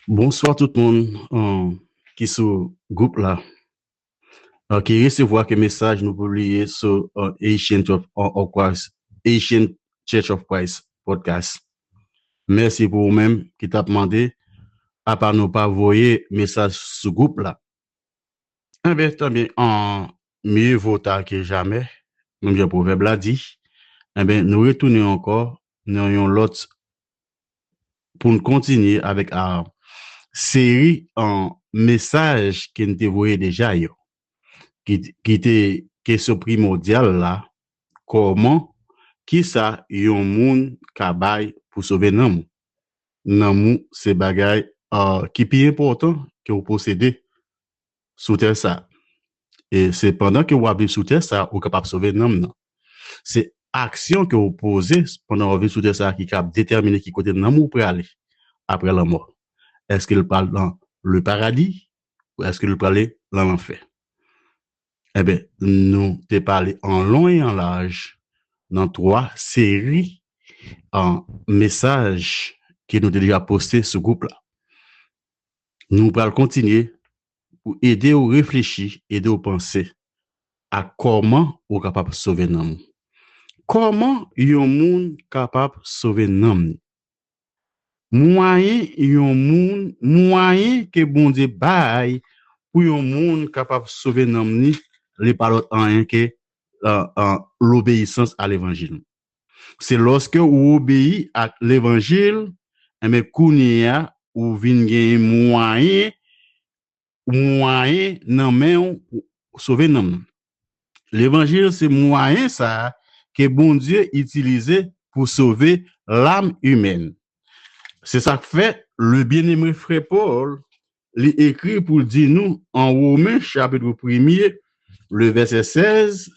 Bonsoir tout le monde qui sur groupe là, qui recevoir que message nous publier sur Asian Church of Christ podcast. Merci pour vous-même qui t'a demandé à part nous pas envoyer message sur groupe là. Eh bien, también, mieux vaut tard que jamais, comme le proverbe l'a dit, eh bien, nous retournons encore dans l'autre pour nous continuer avec la série en message qui nous envoyé déjà hier. Qui était question primordiale là, comment, qui ça, yon moun kabay pour sauver nan moun, c'est bagay qui est important que vous possédez sous terre ça. Et c'est pendant que vous vivez sous terre ça, vous capable de sauver nan moun. C'est action que vous posez pendant que vous vivez sous terre ça qui cap déterminer qui côté nan moun pour aller après la mort. Est-ce qu'il parle dans le paradis ou est-ce qu'il parle dans l'enfer? Eh bien, nous t'ai parlé en long et en large dans 3 séries en messages qui nous déjà postés sur ce groupe-là. Nous allons continuer pour aider à réfléchir, aider à penser à comment on est capable de sauver l'homme. Comment yon moun capable de sauver l'homme? Moyen que bon Dieu bail pour yon moun capable de sauver l'homme les paroles en rien que l'obéissance à l'évangile. C'est lorsque vous obéissez à l'évangile, mais kounia ou vin gen moyen nan men sauver nan. L'évangile c'est moyen ça que bon Dieu utilisé pour sauver l'âme humaine. C'est ça que fait le bien-aimé frère Paul, il écrit pour dire nous en Romains chapitre 1er le verset 16.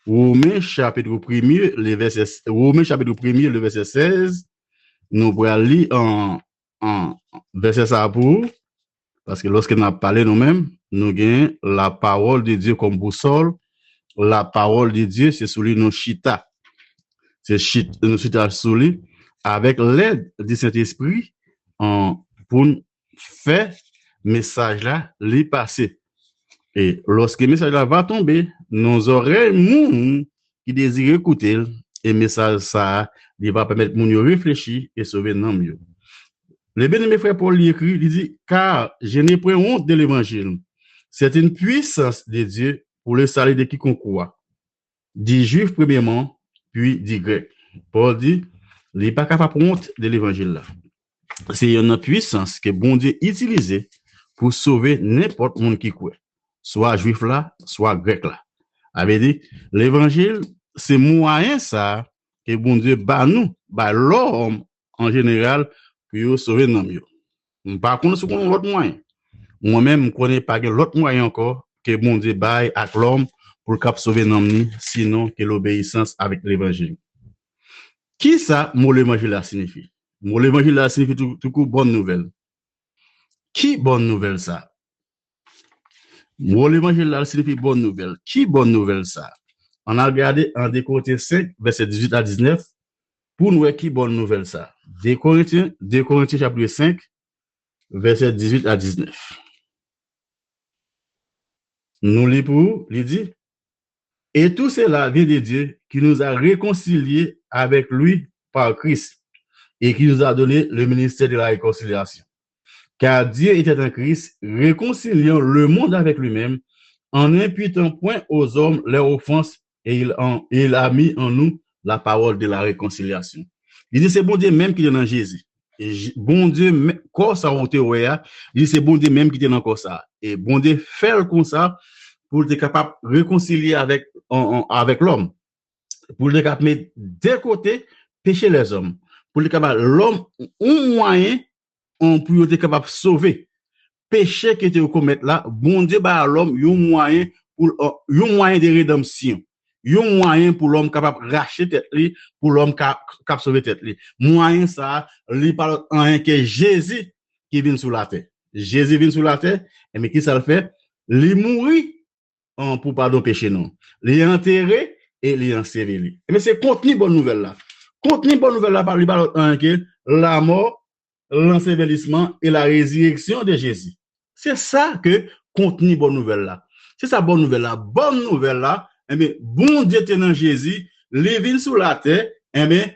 Romains chapitre 1er, le verset 16, nous allons lire en verset ça pour, parce que lorsque nous avons parlé nous-mêmes, nous avons la parole de Dieu comme boussole. La parole de Dieu, c'est sous nos chita. C'est nos chita sous lui, avec l'aide du Saint-Esprit, pour faire message là, les passer. Et lorsque le message là va tomber, nous aurons moun qui désire écouter et message ça, il va permettre moun yo réfléchir et sauver nan mieux. Le bien-aimé frère Paul écrit, il dit, car je n'ai point honte de l'évangile. C'est une puissance de Dieu pour le salut de quiconque croit. Dit juif premièrement, puis dit grec. Paul dit, il n'est pas capable de honte de l'évangile là. C'est une puissance que bon Dieu utilisé pour sauver n'importe monde qui croit. Soit juif là, soit grec là. Avait dit, l'évangile, c'est moyen ça que bon Dieu bat nous, bat l'homme en général pour sauver nos mieux. Par contre, c'est l'autre moyen. Moi-même, je ne connais pas l'autre moyen encore que bon Dieu bat avec l'homme pour sauver nos mieux, sinon que l'obéissance avec l'évangile. Qui ça, mot l'évangile là signifie? Mot l'évangile là signifie tout coup bonne nouvelle. Qui bonne nouvelle ça? Bon, l'évangile là signifie bonne nouvelle. Qui bonne nouvelle ça? On a regardé en 2 Corinthiens 5, verset 18 à 19, pour nous qui bonne nouvelle ça. 2 Corinthiens chapitre 5, verset 18 à 19. Nous lisons pour, il dit, et tout cela vient de Dieu qui nous a réconciliés avec lui par Christ et qui nous a donné le ministère de la réconciliation. Car Dieu était en Christ, réconciliant le monde avec lui-même, en n'imputant point aux hommes leurs offenses, et il a mis en nous la parole de la réconciliation. Il dit, c'est bon Dieu même qui est dans Jésus. Et bon Dieu, corps ça, il dit, c'est bon Dieu même qui est dans corps ça. Et bon Dieu fait comme ça pour être capable de réconcilier avec l'homme. Pour être capable de mettre d'un côté, pécher les hommes. Pour être capable, l'homme, un moyen, on peut être capable de sauver péché que tu commettre là. Bon Dieu bah l'homme un moyen de rédemption, un moyen pour l'homme capable de racheter tête li, pour l'homme capable sauver tête li. Moyen ça, li parle en que Jésus qui vient sur la terre. Jésus vient sur la terre, et mais qui ça le fait? Li mourit pour pardon péché non. Li enterré et li enseveli. Mais c'est contenu bonne nouvelle là. Contenu bonne nouvelle là par li parle en que la mort l'ensevelissement et la résurrection de Jésus. C'est ça que contenu bonne nouvelle là. C'est ça bonne nouvelle là. Bonne nouvelle là, eh bien, bon Dieu tenant Jésus, les vins sous la terre, eh bien,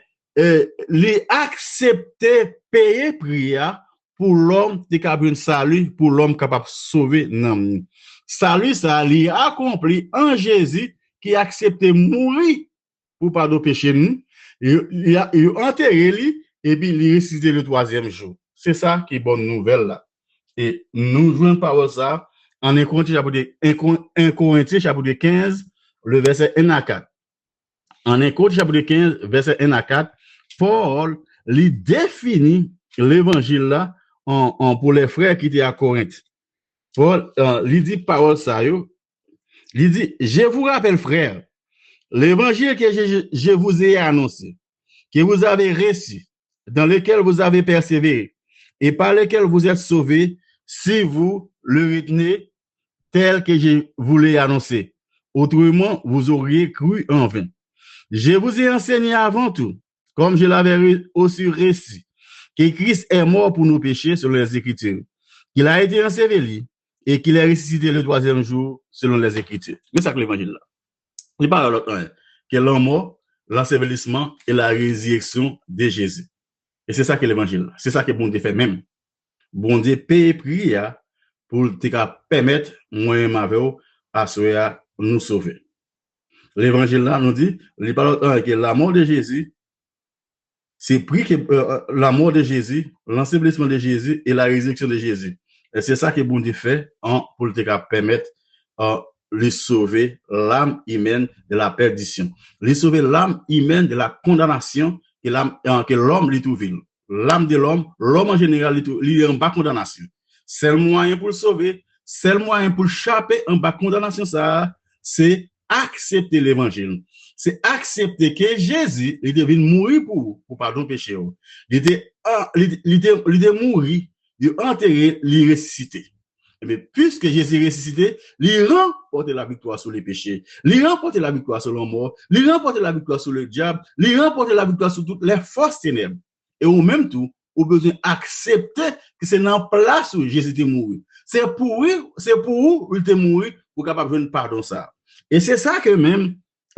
les accepter, payer prière pour l'homme qui a un salut, pour l'homme capable de sauver l'homme. Salut, ça, il accompli en Jésus qui a accepté mourir pour pardon péché nous. Il a enterré lui et puis il ressuscité le troisième jour. C'est ça qui est bonne nouvelle là. Et nous jouons par ça en 1 Corinthiens chapitre 15, le verset 1 à 4. En 1 Corinthiens chapitre 15, verset 1 à 4, Paul lui définit l'évangile là pour les frères qui étaient à Corinthe. Paul lui dit parole ça, il dit, je vous rappelle frères, l'évangile que je vous ai annoncé, que vous avez reçu, dans lequel vous avez persévéré, et par lequel vous êtes sauvés, si vous le retenez tel que je vous l'ai annoncé. Autrement, vous auriez cru en vain. Je vous ai enseigné avant tout, comme je l'avais aussi reçu, que Christ est mort pour nos péchés selon les Écritures, qu'il a été enseveli et qu'il est ressuscité le troisième jour selon les Écritures. C'est ça que l'évangile là. Il parle l'autre temps, que la mort, l'ensevelissement et la résurrection de Jésus. Et c'est ça que l'évangile là. C'est ça que bon Dieu fait même. Bon Dieu paye prière pour te permettre, moi et ma vie, à nous sauver. L'évangile là nous dit, il parle l'autre temps que la mort de Jésus, c'est pris que la mort de Jésus, l'ensevelissement de Jésus et la résurrection de Jésus. Et c'est ça que bon Dieu fait pour te permettre de sauver l'âme humaine de la perdition, de sauver l'âme humaine de la condamnation que l'homme lui trouve. L'âme de l'homme en général, il est en bas condamnation. C'est le moyen pour le sauver, c'est le moyen pour échapper en bas condamnation, ça, c'est accepter l'évangile. C'est accepter que Jésus, il devait mourir pour pardon péché. Il était mort, il est enterré, il est ressuscité. Mais puisque Jésus est ressuscité, il remporte la victoire sur les péchés, il remporte la victoire sur la mort, il remporte la victoire sur le diable, il remporte la victoire sur toutes les forces ténèbres. Et au même temps, on a besoin d'accepter que c'est dans la place où Jésus est mort. C'est pour où il est mort pour capable de pardon ça. Et c'est ça que même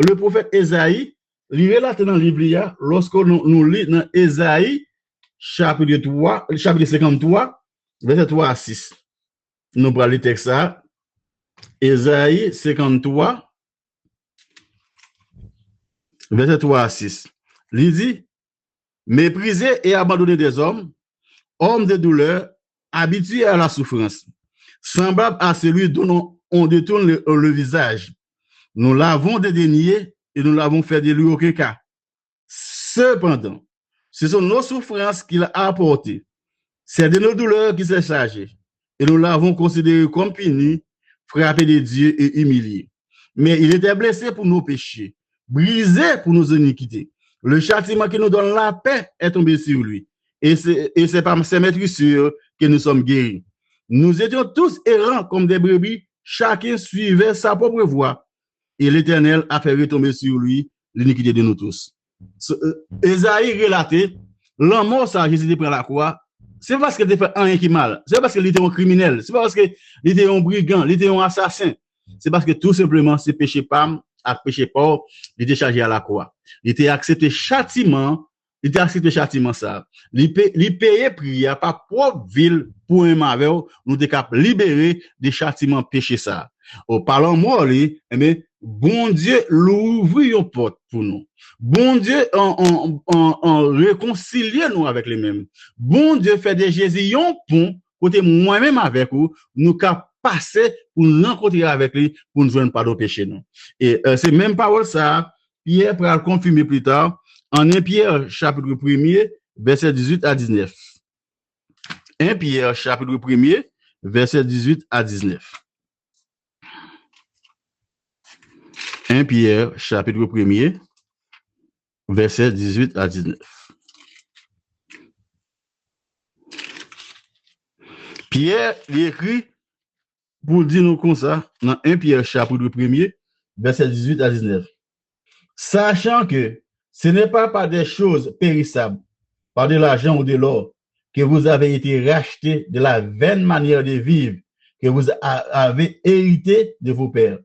le prophète Ésaïe, il relate dans le livre, lorsque nous lisons dans Ésaïe, chapitre 53, verset 3 à 6. Nous prenons le texte ça. Ésaïe 53, verset 3 à 6. Il dit, méprisé et abandonné des hommes, hommes de douleur, habitués à la souffrance, semblable à celui dont on détourne le visage. Nous l'avons dédaigné et nous l'avons fait de lui aucun cas. Cependant, ce sont nos souffrances qu'il a apportées. C'est de nos douleurs qu'il s'est chargé. Et nous l'avons considéré comme puni, frappé de Dieu et humilié. Mais il était blessé pour nos péchés, brisé pour nos iniquités. Le châtiment qui nous donne la paix est tombé sur lui. Et c'est par ses maîtrissures que nous sommes guéris. Nous étions tous errants comme des brebis, chacun suivait sa propre voie. Et l'Éternel a fait retomber sur lui l'iniquité de nous tous. Ésaïe relaté, l'homme mort, ça, Jésus prend la croix. C'est parce qu'il était fait rien qui mal. C'est parce qu'il était un criminel. C'est parce qu'il était un brigand, il était un assassin. C'est parce que tout simplement, c'est péché pas, à péché pas, il était chargé à la croix. Il était accepté châtiment, ça. Il payait prière par propre ville pour un mauvais, nous était capable libérer des châtiments péché ça. Au parlant moi, mais bon Dieu l'ouvre une porte pour nous. Bon Dieu en réconcilier nous avec les mêmes. Bon Dieu fait de Jésus un pont côté moi-même avec vous, nous cap passer pour nous rencontrer avec lui pour nous joindre pardon péché nous. Et c'est même parole ça, Pierre pourra le confirmer plus tard en 1 Pierre chapitre 1er verset 18 à 19. 1 Pierre chapitre 1er verset 18 à 19. 1 Pierre chapitre 1er verset 18 à 19. Pierre écrit pour dire nous comme ça dans 1 Pierre chapitre 1er verset 18 à 19. Sachant que ce n'est pas par des choses périssables, par de l'argent ou de l'or, que vous avez été rachetés de la vaine manière de vivre que vous avez hérité de vos pères,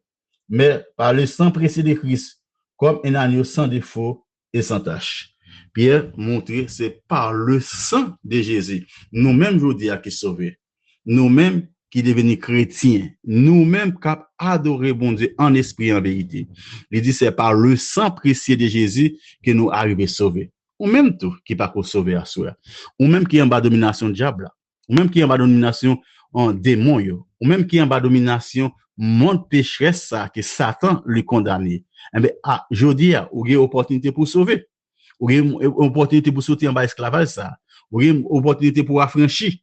mais par le sang précieux de Christ, comme un agneau sans défaut et sans tache. Pierre montrait, c'est par le sang de Jésus, nous-mêmes, je vous dis, qui sauvés, nous-mêmes qui devenus chrétiens, nous-mêmes qui adorons bon Dieu en esprit et en vérité. Il dit, c'est par le sang précieux de Jésus que nous arrivons sauvés. Ou même tout qui pas sauver à soi, ou même qui est en bas domination diable, ou même qui est en bas domination en démon, ou même qui est en bas domination monde pécheresse ça que Satan lui condamné. Eh bien, je dis, ou il y a opportunité pour sauver, ou il y a opportunité pour sortir en bas esclavage ça, ou il y a opportunité pour affranchir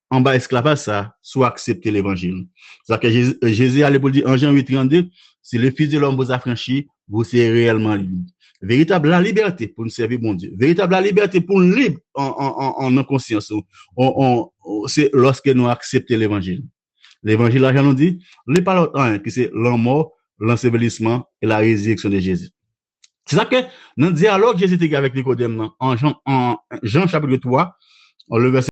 en bas esclavage ça, soit accepter l'évangile. C'est-à-dire que Jésus allait pour dire en Jean 8:32, si le Fils de l'homme vous affranchit, vous serez réellement libre. Véritable la liberté pour nous servir bon Dieu. Véritable la liberté pour nous libre en conscience. C'est lorsque nous acceptons l'évangile. L'évangile, là, nous dit, les paroles qui c'est la mort, l'ensevelissement et la résurrection de Jésus. C'est ça que dans le dialogue Jésus était avec Nicodème en Jean chapitre 3, le verset